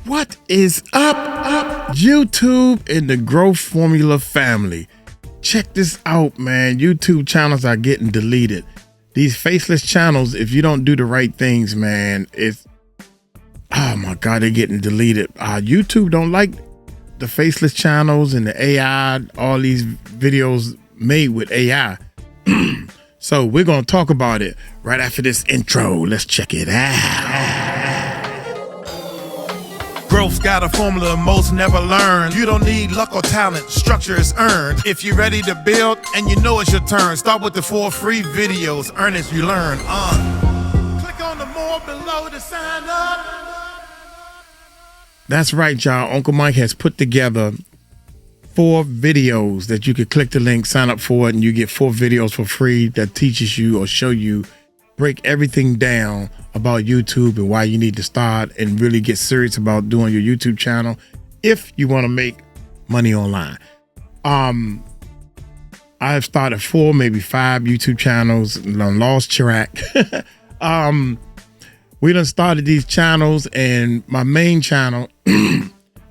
What is up, YouTube and the Growth Formula family? Check this out, man. YouTube channels are getting deleted. These faceless channels, if you don't do the right things, man, oh my God, they're getting deleted. YouTube don't like the faceless channels and the AI, all these videos made with AI. So we're going to talk about it right after this intro. Let's check it out. Growth's got a formula most never learn. You don't need luck or talent, structure is earned. If you're ready to build and you know it's your turn, start with the 4 free videos, earn as you learn. Click on the more below to sign up. That's right, y'all. Uncle Mike has put together 4 videos that you could click the link, sign up for it, and you get 4 videos for free that teaches you or show you, break everything down about YouTube and why you need to start and really get serious about doing your YouTube channel if you want to make money online. I've started 4, maybe 5 YouTube channels and I lost track. We done started these channels, and my main channel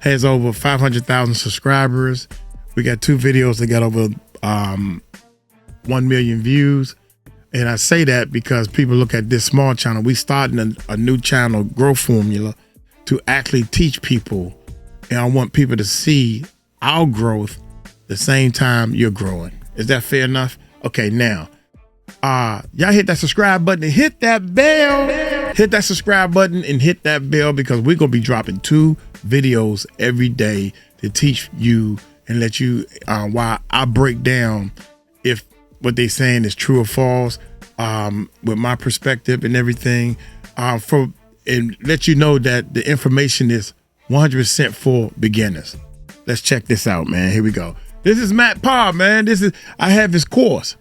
has over 500,000 subscribers. We got 2 videos that got over 1 million views. And I say that because people look at this small channel. We started a new channel, Growth Formula, to actually teach people. And I want people to see our growth the same time you're growing. Is that fair enough? Okay, now, y'all hit that subscribe button and hit that bell. Hit that subscribe button and hit that bell, because we're going to be dropping 2 videos every day to teach you and let you, while I break down if what they're saying is true or false, with my perspective and everything, and let you know that the information is 100% for beginners. Let's check this out, man. Here we go. This is Matt Parr, man. I have his course.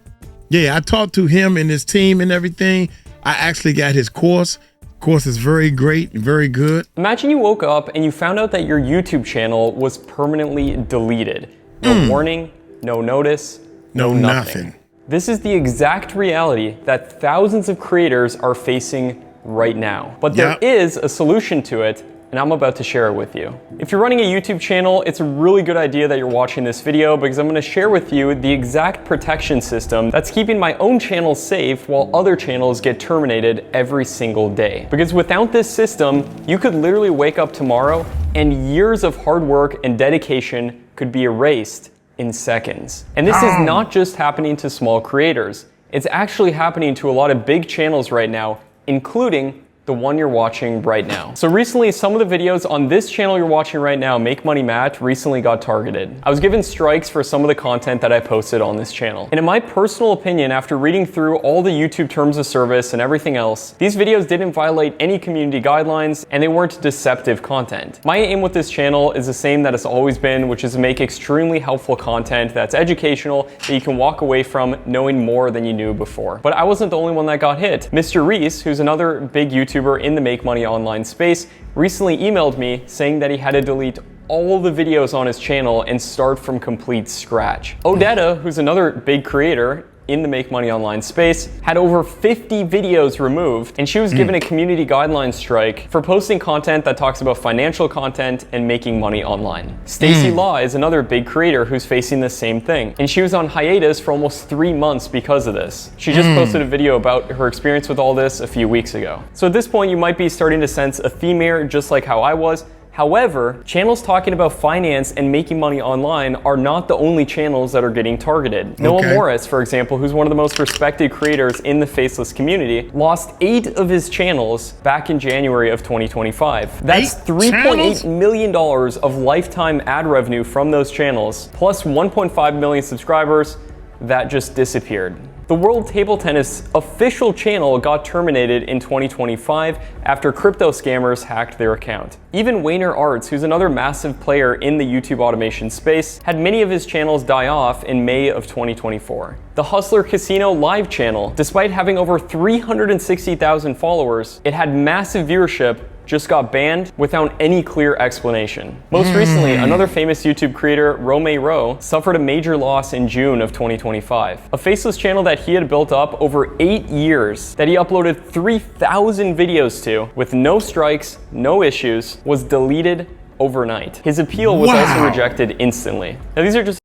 Yeah, I talked to him and his team and everything. I actually got his course. Course is very great and very good. Imagine you woke up and you found out that your YouTube channel was permanently deleted. No warning, no notice, no nothing. This is the exact reality that thousands of creators are facing right now. But there is a solution to it, and I'm about to share it with you. If you're running a YouTube channel, it's a really good idea that you're watching this video, because I'm going to share with you the exact protection system that's keeping my own channel safe while other channels get terminated every single day. Because without this system, you could literally wake up tomorrow and years of hard work and dedication could be erased in seconds. And this is not just happening to small creators. It's actually happening to a lot of big channels right now, including the one you're watching right now. So recently, some of the videos on this channel you're watching right now, Make Money Matt, recently got targeted. I was given strikes for some of the content that I posted on this channel. And in my personal opinion, after reading through all the YouTube terms of service and everything else, these videos didn't violate any community guidelines and they weren't deceptive content. My aim with this channel is the same that it's always been, which is to make extremely helpful content that's educational, that you can walk away from knowing more than you knew before. But I wasn't the only one that got hit. Mr. Reese, who's another big YouTuber in the Make Money Online space, recently emailed me saying that he had to delete all the videos on his channel and start from complete scratch. Odetta, who's another big creator in the Make Money Online space, had over 50 videos removed, and she was given a community guidelines strike for posting content that talks about financial content and making money online. Stacy Law is another big creator who's facing the same thing, and she was on hiatus for almost 3 months because of this. She just posted a video about her experience with all this a few weeks ago. So at this point, you might be starting to sense a theme here, just like how I was. However, channels talking about finance and making money online are not the only channels that are getting targeted. Noah Morris, for example, who's one of the most respected creators in the Faceless community, lost 8 of his channels back in January of 2025. That's $3.8 million of lifetime ad revenue from those channels, plus 1.5 million subscribers that just disappeared. The World Table Tennis official channel got terminated in 2025 after crypto scammers hacked their account. Even Wayner Arts, who's another massive player in the YouTube automation space, had many of his channels die off in May of 2024. The Hustler Casino live channel, despite having over 360,000 followers, it had massive viewership just got banned without any clear explanation. Most recently, another famous YouTube creator, Ro, suffered a major loss in June of 2025. A Faceless channel that he had built up over 8 years, that he uploaded 3,000 videos to, with no strikes, no issues, was deleted overnight. His appeal was also rejected instantly. Now these are just...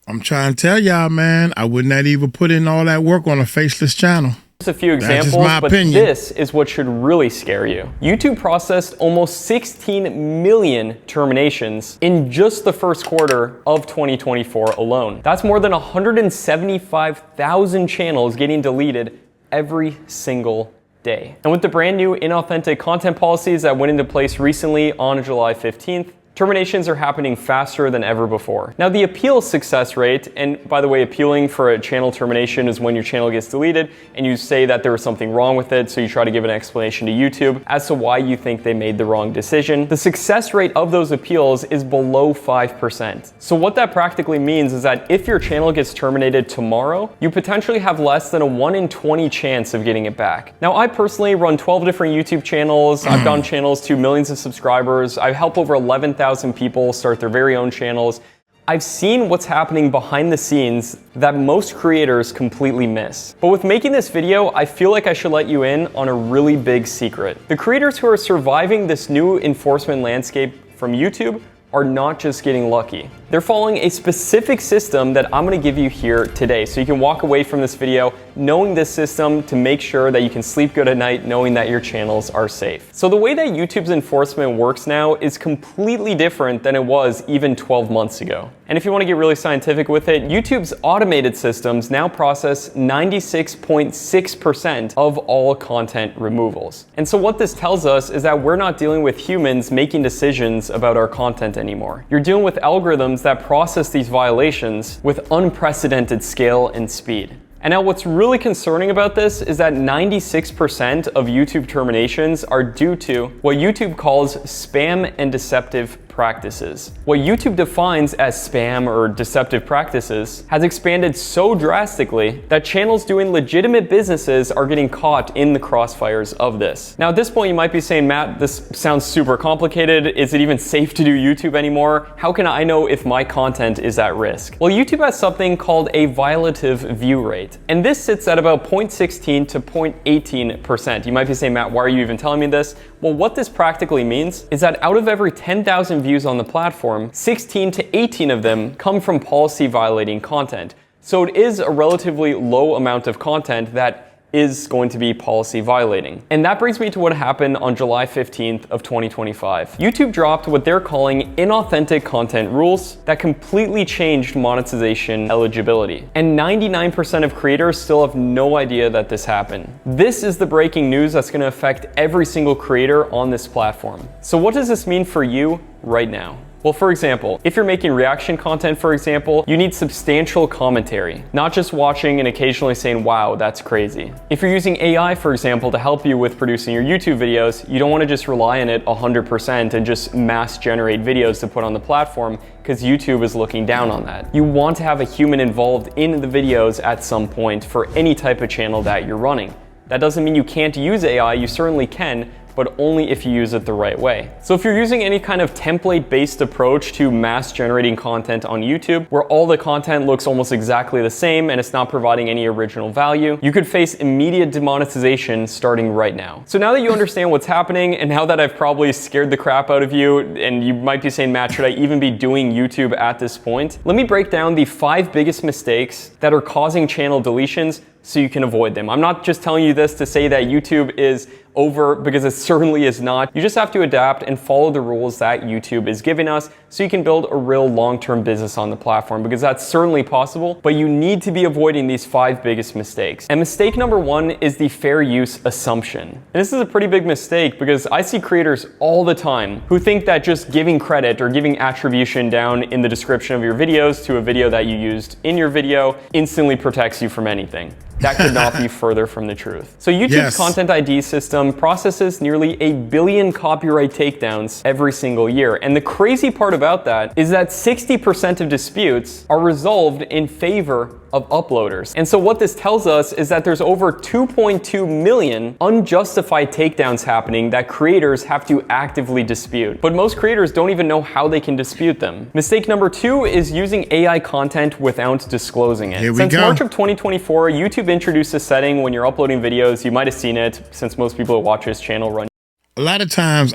I'm trying to tell y'all, man, I would not even put in all that work on a Faceless channel. Just a few examples, but this is what should really scare you. YouTube processed almost 16 million terminations in just the first quarter of 2024 alone. That's more than 175,000 channels getting deleted every single day. And with the brand new inauthentic content policies that went into place recently on July 15th, terminations are happening faster than ever before. Now the appeal success rate, and by the way, appealing for a channel termination is when your channel gets deleted and you say that there was something wrong with it, so you try to give an explanation to YouTube as to why you think they made the wrong decision. The success rate of those appeals is below 5%. So what that practically means is that if your channel gets terminated tomorrow, you potentially have less than a 1 in 20 chance of getting it back. Now I personally run 12 different YouTube channels. I've done channels to millions of subscribers. I help over 11,000 people start their very own channels. I've seen what's happening behind the scenes that most creators completely miss. But with making this video, I feel like I should let you in on a really big secret. The creators who are surviving this new enforcement landscape from YouTube are not just getting lucky. They're following a specific system that I'm gonna give you here today. So you can walk away from this video knowing this system to make sure that you can sleep good at night knowing that your channels are safe. So the way that YouTube's enforcement works now is completely different than it was even 12 months ago. And if you wanna get really scientific with it, YouTube's automated systems now process 96.6% of all content removals. And so what this tells us is that we're not dealing with humans making decisions about our content anymore. You're dealing with algorithms that process these violations with unprecedented scale and speed. And now what's really concerning about this is that 96% of YouTube terminations are due to what YouTube calls spam and deceptive practices. What YouTube defines as spam or deceptive practices has expanded so drastically that channels doing legitimate businesses are getting caught in the crossfires of this. Now at this point you might be saying, Matt, this sounds super complicated. Is it even safe to do YouTube anymore? How can I know if my content is at risk? Well, YouTube has something called a violative view rate, and this sits at about 0.16 to 0.18%. You might be saying, Matt, why are you even telling me this? Well, what this practically means is that out of every 10,000 views on the platform, 16 to 18 of them come from policy violating content. So it is a relatively low amount of content that is going to be policy violating. And that brings me to what happened on July 15th of 2025. YouTube dropped what they're calling inauthentic content rules that completely changed monetization eligibility. And 99% of creators still have no idea that this happened. This is the breaking news that's going to affect every single creator on this platform. So what does this mean for you right now? Well, for example, if you're making reaction content, for example, you need substantial commentary, not just watching and occasionally saying, wow, that's crazy. If you're using AI, for example, to help you with producing your YouTube videos, you don't want to just rely on it 100% and just mass generate videos to put on the platform, because YouTube is looking down on that. You want to have a human involved in the videos at some point for any type of channel that you're running. That doesn't mean you can't use AI, you certainly can, but only if you use it the right way. So if you're using any kind of template-based approach to mass generating content on YouTube, where all the content looks almost exactly the same and it's not providing any original value, you could face immediate demonetization starting right now. So now that you understand what's happening, and now that I've probably scared the crap out of you, and you might be saying, Matt, should I even be doing YouTube at this point? Let me break down the 5 biggest mistakes that are causing channel deletions so you can avoid them. I'm not just telling you this to say that YouTube is over, because it certainly is not. You just have to adapt and follow the rules that YouTube is giving us so you can build a real long-term business on the platform, because that's certainly possible, but you need to be avoiding these 5 biggest mistakes. And mistake number 1 is the fair use assumption. And this is a pretty big mistake, because I see creators all the time who think that just giving credit or giving attribution down in the description of your videos to a video that you used in your video instantly protects you from anything. That could not be further from the truth. So YouTube's Content ID system processes nearly 1 billion copyright takedowns every single year. And the crazy part about that is that 60% of disputes are resolved in favor of uploaders. And so what this tells us is that there's over 2.2 million unjustified takedowns happening that creators have to actively dispute. But most creators don't even know how they can dispute them. Mistake number 2 is using AI content without disclosing it. Since March of 2024, YouTube introduced a setting when you're uploading videos. You might have seen it since most people who watch this channel run. A lot of times,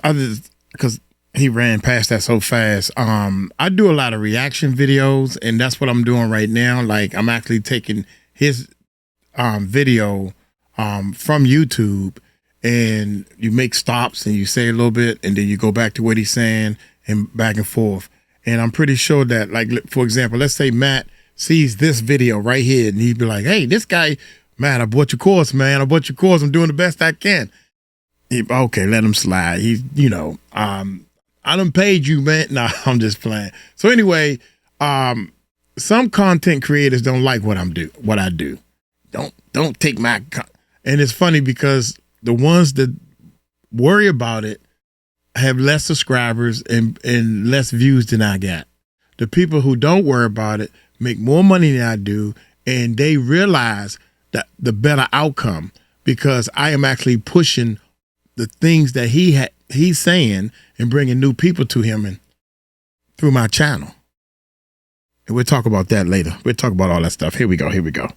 because he ran past that so fast. I do a lot of reaction videos, and that's what I'm doing right now. Like, I'm actually taking his video from YouTube, and you make stops and you say a little bit, and then you go back to what he's saying and back and forth. And I'm pretty sure that, like, for example, let's say Matt sees this video right here, and he'd be like, "Hey, this guy, Matt, I bought your course, man. I bought your course. I'm doing the best I can." Okay, let him slide. He's, I done paid you, man. No, I'm just playing. So anyway, some content creators don't like what I do. Don't take my and it's funny because the ones that worry about it have less subscribers and less views than I got. The people who don't worry about it make more money than I do, and they realize that the better outcome, because I am actually pushing the things that he's saying and bringing new people to him and through my channel. And we'll talk about that later. We'll talk about all that stuff. Here we go.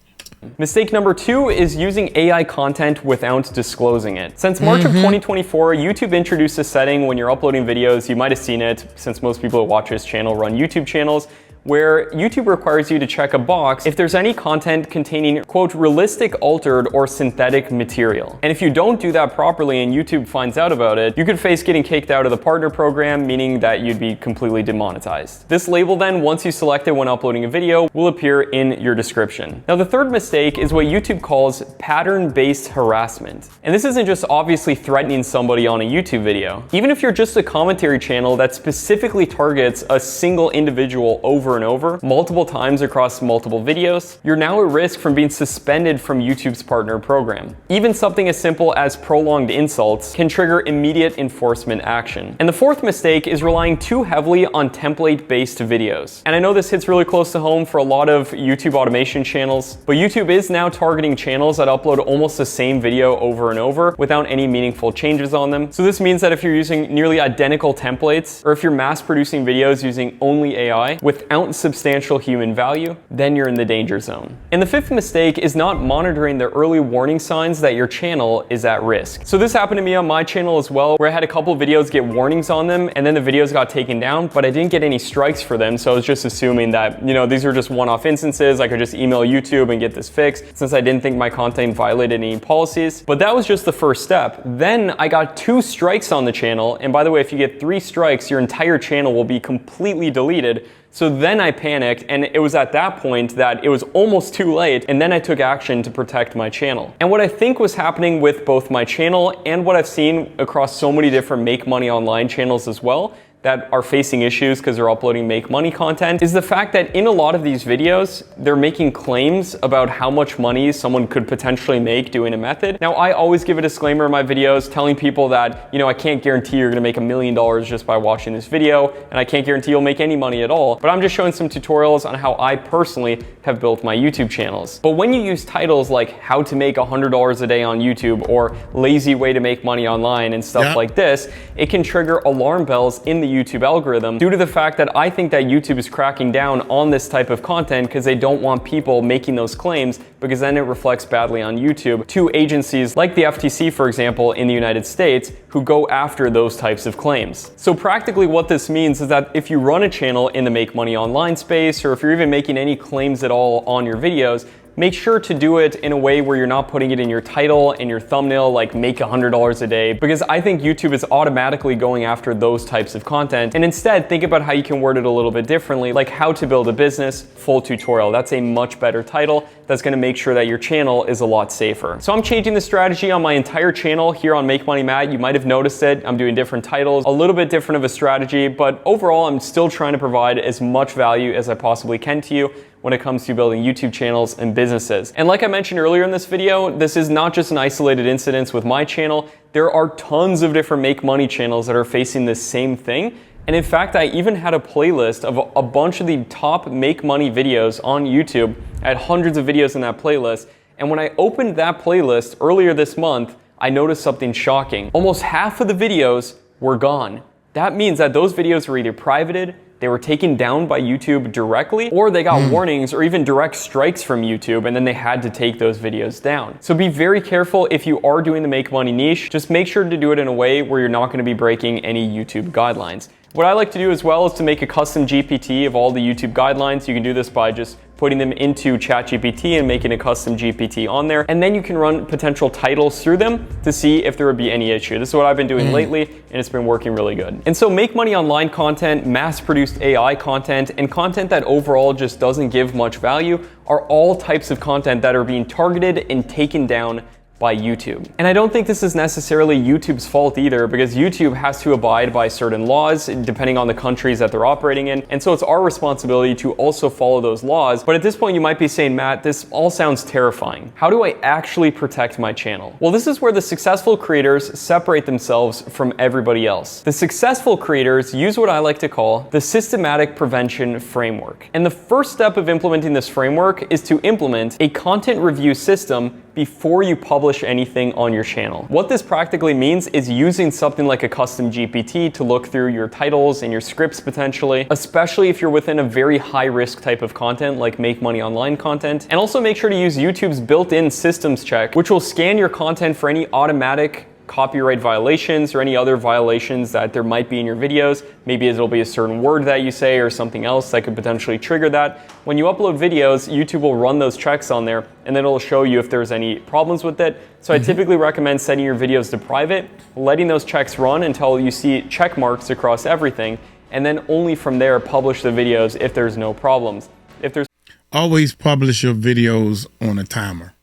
Mistake number 2 is using AI content without disclosing it. Since March of 2024, YouTube introduced a setting when you're uploading videos. You might have seen it since most people who watch this channel run YouTube channels, where YouTube requires you to check a box if there's any content containing, quote, realistic, altered, or synthetic material. And if you don't do that properly and YouTube finds out about it, you could face getting kicked out of the partner program, meaning that you'd be completely demonetized. This label then, once you select it when uploading a video, will appear in your description. Now, the third mistake is what YouTube calls pattern-based harassment. And this isn't just obviously threatening somebody on a YouTube video. Even if you're just a commentary channel that specifically targets a single individual over and over, multiple times across multiple videos, you're now at risk from being suspended from YouTube's partner program. Even something as simple as prolonged insults can trigger immediate enforcement action. And the fourth mistake is relying too heavily on template-based videos. And I know this hits really close to home for a lot of YouTube automation channels, but YouTube is now targeting channels that upload almost the same video over and over without any meaningful changes on them. So this means that if you're using nearly identical templates, or if you're mass producing videos using only AI without substantial human value, then you're in the danger zone. And the fifth mistake is not monitoring the early warning signs that your channel is at risk. So this happened to me on my channel as well, where I had a couple videos get warnings on them, and then the videos got taken down, but I didn't get any strikes for them. So I was just assuming that, these are just one-off instances. I could just email YouTube and get this fixed, since I didn't think my content violated any policies. But that was just the first step. Then I got 2 strikes on the channel. And by the way, if you get 3 strikes, your entire channel will be completely deleted. So then I panicked, and it was at that point that it was almost too late, and then I took action to protect my channel. And what I think was happening with both my channel and what I've seen across so many different make money online channels as well, that are facing issues because they're uploading make money content, is the fact that in a lot of these videos, they're making claims about how much money someone could potentially make doing a method. Now, I always give a disclaimer in my videos telling people that, I can't guarantee you're gonna make $1 million just by watching this video, and I can't guarantee you'll make any money at all, but I'm just showing some tutorials on how I personally have built my YouTube channels. But when you use titles like how to make $100 a day on YouTube or lazy way to make money online and stuff like this, it can trigger alarm bells in the YouTube algorithm due to the fact that I think that YouTube is cracking down on this type of content because they don't want people making those claims, because then it reflects badly on YouTube to agencies like the FTC, for example, in the United States, who go after those types of claims. So practically what this means is that if you run a channel in the make money online space, or if you're even making any claims at all on your videos, make sure to do it in a way where you're not putting it in your title and your thumbnail, like make $100 a day, because I think YouTube is automatically going after those types of content. And instead, think about how you can word it a little bit differently, like how to build a business full tutorial. That's a much better title. That's gonna make sure that your channel is a lot safer. So I'm changing the strategy on my entire channel here on Make Money Matt. You might have noticed it. I'm doing different titles, a little bit different of a strategy, but overall, I'm still trying to provide as much value as I possibly can to you when it comes to building YouTube channels and businesses. And like I mentioned earlier in this video, this is not just an isolated incident with my channel. There are tons of different make money channels that are facing this same thing. And in fact, I even had a playlist of a bunch of the top make money videos on YouTube. I had hundreds of videos in that playlist. And when I opened that playlist earlier this month, I noticed something shocking. Almost half of the videos were gone. That means that those videos were either privated, they were taken down by YouTube directly, or they got warnings or even direct strikes from YouTube, and then they had to take those videos down. So be very careful if you are doing the make money niche. Just make sure to do it in a way where you're not going to be breaking any YouTube guidelines. What I like to do as well is to make a custom GPT of all the YouTube guidelines. You can do this by just putting them into ChatGPT and making a custom GPT on there. And then you can run potential titles through them to see if there would be any issue. This is what I've been doing lately, and it's been working really good. And so make money online content, mass-produced AI content, and content that overall just doesn't give much value are all types of content that are being targeted and taken down by YouTube. And I don't think this is necessarily YouTube's fault either, because YouTube has to abide by certain laws depending on the countries that they're operating in. And so it's our responsibility to also follow those laws. But at this point, you might be saying, Matt, this all sounds terrifying. How do I actually protect my channel? Well, this is where the successful creators separate themselves from everybody else. The successful creators use what I like to call the systematic prevention framework. And the first step of implementing this framework is to implement a content review system before you publish anything on your channel. What this practically means is using something like a custom GPT to look through your titles and your scripts potentially, especially if you're within a very high risk type of content like make money online content. And also make sure to use YouTube's built-in systems check, which will scan your content for any automatic copyright violations or any other violations that there might be in your videos. Maybe it'll be a certain word that you say or something else that could potentially trigger that. When you upload videos, YouTube will run those checks on there, and then it'll show you if there's any problems with it. So I typically recommend setting your videos to private, letting those checks run until you see check marks across everything, and then only from there publish the videos if there's no problems. If there's Always publish your videos on a timer.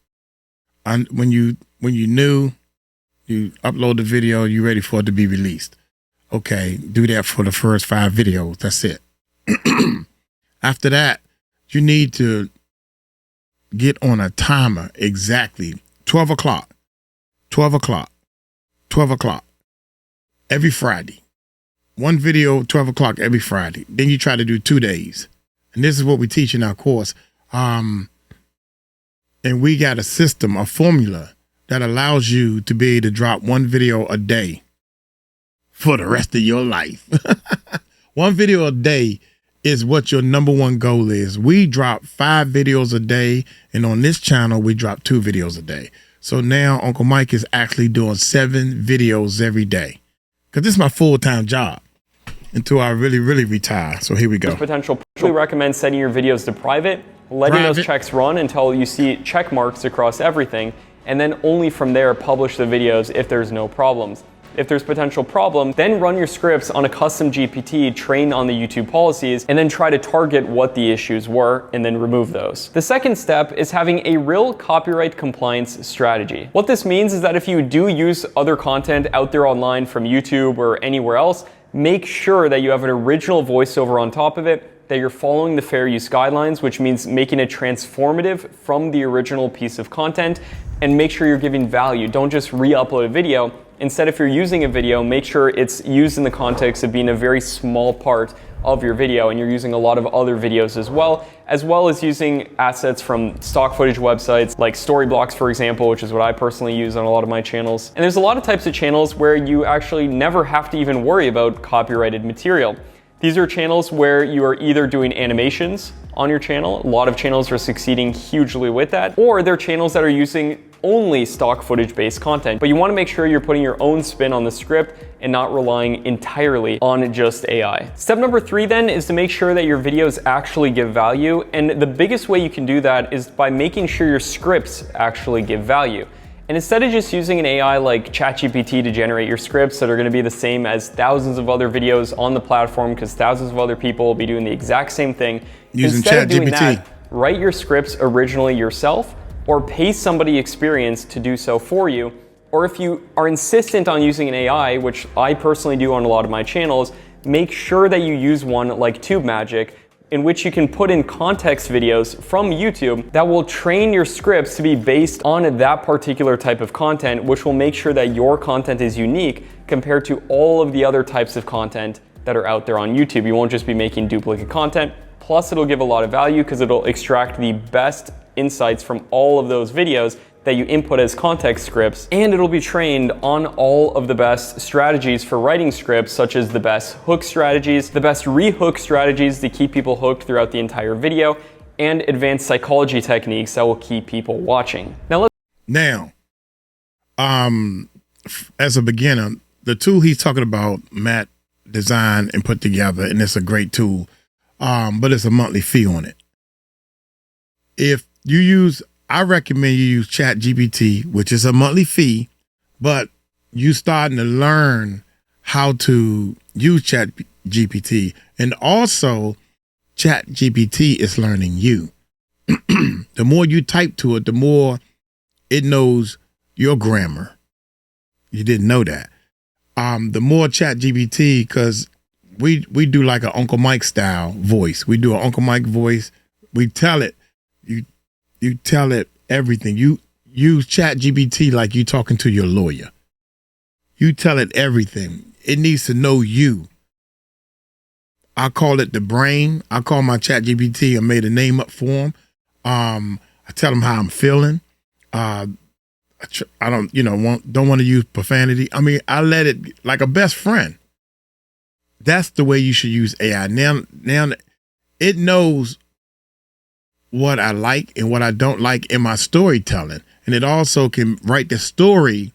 And when you new, you upload the video, you're ready for it to be released. Okay, do that for the first 5 videos. That's it. After that, you need to get on a timer exactly 12 o'clock, 12 o'clock, 12 o'clock every Friday. One video, 12 o'clock every Friday. Then you try to do 2 days. And this is what we teach in our course. And we got a system, a formula that allows you to be able to drop 1 video a day for the rest of your life. 1 video a day is what your #1 goal is. We drop 5 videos a day, and on this channel, we drop 2 videos a day. So now Uncle Mike is actually doing 7 videos every day, because this is my full-time job until I really, really retire. So here we go. Potential. I recommend setting your videos to private, letting those checks run until you see check marks across everything, and then only from there publish the videos if there's no problems. If there's potential problem, then run your scripts on a custom GPT trained on the YouTube policies, and then try to target what the issues were and then remove those. The second step is having a real copyright compliance strategy. What this means is that if you do use other content out there online from YouTube or anywhere else, make sure that you have an original voiceover on top of it, that you're following the fair use guidelines, which means making it transformative from the original piece of content, and make sure you're giving value. Don't just re-upload a video. Instead, if you're using a video, make sure it's used in the context of being a very small part of your video, and you're using a lot of other videos as well as using assets from stock footage websites like Storyblocks, for example, which is what I personally use on a lot of my channels. And there's a lot of types of channels where you actually never have to even worry about copyrighted material. These are channels where you are either doing animations on your channel. A lot of channels are succeeding hugely with that, or they're channels that are using only stock footage based content. But you want to make sure you're putting your own spin on the script and not relying entirely on just AI. Step number 3 then is to make sure that your videos actually give value. And the biggest way you can do that is by making sure your scripts actually give value. And instead of just using an AI like ChatGPT to generate your scripts that are going to be the same as thousands of other videos on the platform, because thousands of other people will be doing the exact same thing, using instead of doing ChatGPT, that, write your scripts originally yourself, or pay somebody experienced to do so for you. Or if you are insistent on using an AI, which I personally do on a lot of my channels, make sure that you use one like TubeMagic, in which you can put in context videos from YouTube that will train your scripts to be based on that particular type of content, which will make sure that your content is unique compared to all of the other types of content that are out there on YouTube. You won't just be making duplicate content. Plus, it'll give a lot of value because it'll extract the best insights from all of those videos that you input as context scripts, and it'll be trained on all of the best strategies for writing scripts, such as the best hook strategies, the best re-hook strategies to keep people hooked throughout the entire video, and advanced psychology techniques that will keep people watching. Now, as a beginner, the tool he's talking about, Matt designed and put together, and it's a great tool, but it's a monthly fee on it. If you use, I recommend you use ChatGPT, which is a monthly fee, but you starting to learn how to use ChatGPT, and also ChatGPT is learning you. The more you type to it, the more it knows your grammar. You didn't know that. The more ChatGPT, because we do like an Uncle Mike style voice. We do an Uncle Mike voice. We tell it, you tell it everything. You use ChatGPT like you talking to your lawyer. You tell it everything. It needs to know you. I call it the brain. I call my ChatGPT. I made a name up for him. I tell him how I'm feeling. I don't, don't want to use profanity. I mean, I let it like a best friend. That's the way you should use AI. Now it knows what I like and what I don't like in my storytelling. And it also can write the story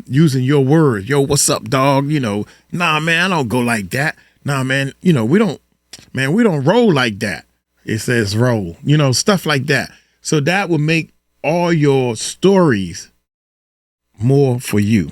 using your words. Yo, what's up, dog? Nah, man, I don't go like that. Nah, man, we don't roll like that. It says roll, stuff like that. So that will make all your stories more for you.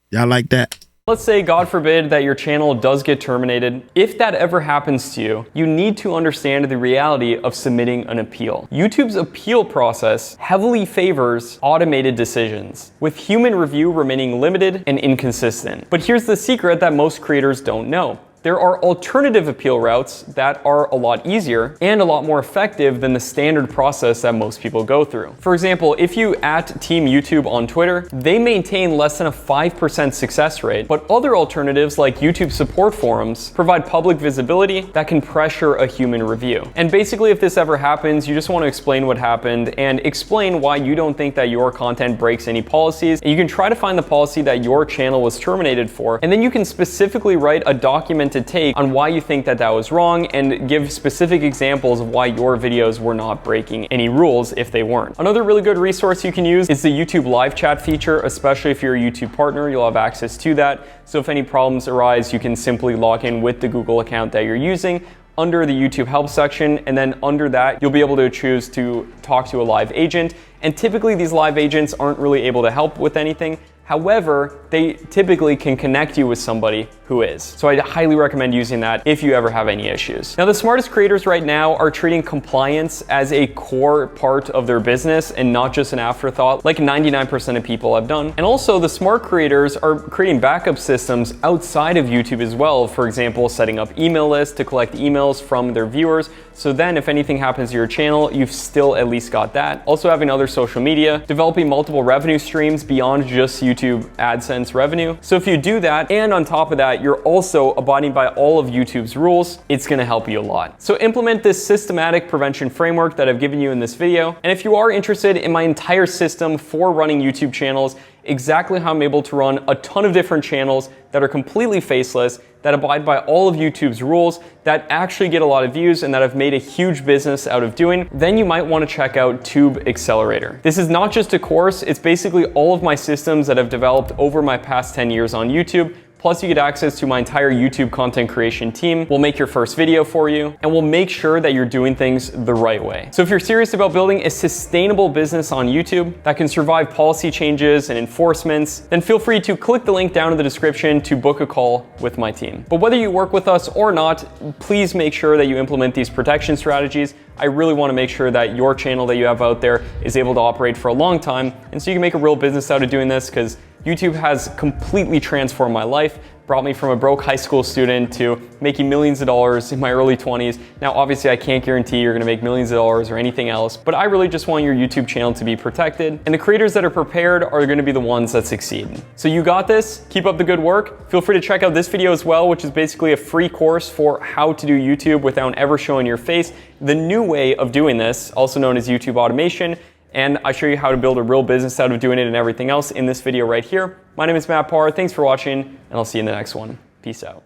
Y'all like that? Let's say, God forbid, that your channel does get terminated. If that ever happens to you, you need to understand the reality of submitting an appeal. YouTube's appeal process heavily favors automated decisions, with human review remaining limited and inconsistent. But here's the secret that most creators don't know. There are alternative appeal routes that are a lot easier and a lot more effective than the standard process that most people go through. For example, if you @ Team YouTube on Twitter, they maintain less than a 5% success rate, but other alternatives like YouTube support forums provide public visibility that can pressure a human review. And basically, if this ever happens, you just want to explain what happened and explain why you don't think that your content breaks any policies. And you can try to find the policy that your channel was terminated for, and then you can specifically write a documented take on why you think that was wrong and give specific examples of why your videos were not breaking any rules if they weren't. Another really good resource you can use is the YouTube live chat feature, especially if you're a YouTube partner, you'll have access to that. So if any problems arise, you can simply log in with the Google account that you're using under the YouTube help section, and then under that, you'll be able to choose to talk to a live agent. And typically these live agents aren't really able to help with anything. However, they typically can connect you with somebody who is. So I highly recommend using that if you ever have any issues. Now, the smartest creators right now are treating compliance as a core part of their business and not just an afterthought, like 99% of people have done. And also, the smart creators are creating backup systems outside of YouTube as well. For example, setting up email lists to collect emails from their viewers. So then if anything happens to your channel, you've still at least got that. Also having other social media, developing multiple revenue streams beyond just YouTube AdSense revenue. So if you do that, and on top of that, you're also abiding by all of YouTube's rules, it's gonna help you a lot. So implement this systematic prevention framework that I've given you in this video. And if you are interested in my entire system for running YouTube channels, exactly how I'm able to run a ton of different channels that are completely faceless, that abide by all of YouTube's rules, that actually get a lot of views, and that I've made a huge business out of doing, then you might want to check out Tube Accelerator. This is not just a course, it's basically all of my systems that I've developed over my past 10 years on YouTube. Plus, you get access to my entire YouTube content creation team. We'll make your first video for you, and we'll make sure that you're doing things the right way. So if you're serious about building a sustainable business on YouTube that can survive policy changes and enforcements, then feel free to click the link down in the description to book a call with my team. But whether you work with us or not, please make sure that you implement these protection strategies. I really want to make sure that your channel that you have out there is able to operate for a long time, and so you can make a real business out of doing this, because YouTube has completely transformed my life, brought me from a broke high school student to making millions of dollars in my early 20s. Now, obviously, I can't guarantee you're gonna make millions of dollars or anything else, but I really just want your YouTube channel to be protected, and the creators that are prepared are gonna be the ones that succeed. So you got this, keep up the good work. Feel free to check out this video as well, which is basically a free course for how to do YouTube without ever showing your face. The new way of doing this, also known as YouTube automation, and I show you how to build a real business out of doing it and everything else in this video right here. My name is Matt Parr. Thanks for watching, and I'll see you in the next one. Peace out.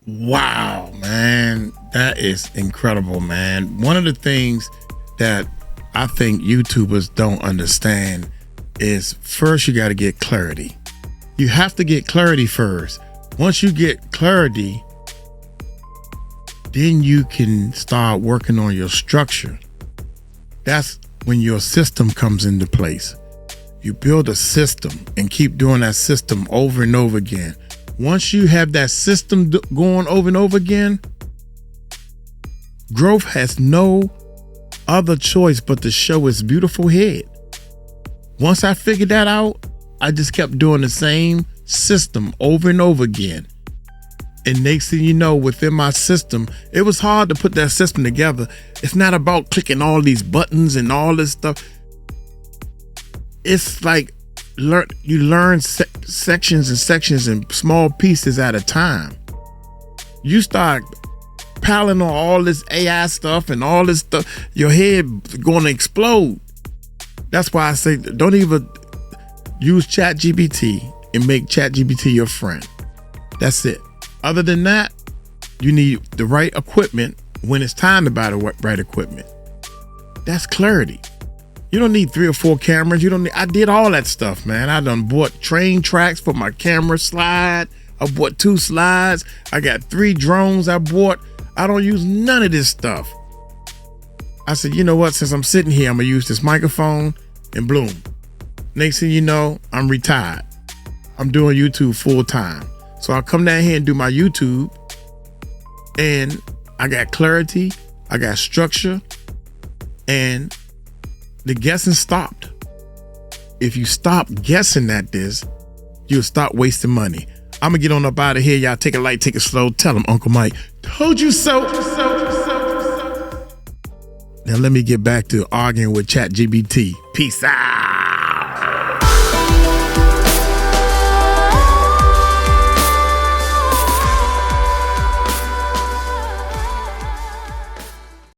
Wow, man, that is incredible, man. One of the things that I think YouTubers don't understand is first you got to get clarity. You have to get clarity first. Once you get clarity, then you can start working on your structure. That's when your system comes into place. You build a system and keep doing that system over and over again. Once you have that system going over and over again, growth has no other choice but to show its beautiful head. Once I figured that out, I just kept doing the same system over and over again. And next thing you know, within my system, it was hard to put that system together. It's not about clicking all these buttons and all this stuff. It's like you learn sections and sections and small pieces at a time. You start piling on all this AI stuff and all this stuff, your head going to explode. That's why I say don't even use ChatGPT and make ChatGPT your friend. That's it. Other than that, you need the right equipment when it's time to buy the right equipment. That's clarity. You don't need 3 or 4 cameras. I did all that stuff, man. I done bought train tracks for my camera slide. I bought 2 slides. I got 3 drones I bought. I don't use none of this stuff. I said, you know what? Since I'm sitting here, I'm gonna use this microphone and bloom. Next thing you know, I'm retired. I'm doing YouTube full time. So I'll come down here and do my YouTube, and I got clarity, I got structure, and the guessing stopped. If you stop guessing at this, you'll stop wasting money. I'm gonna get on up out of here. Y'all take it light, take it slow. Tell them Uncle Mike told you so. Now let me get back to arguing with ChatGPT. Peace out.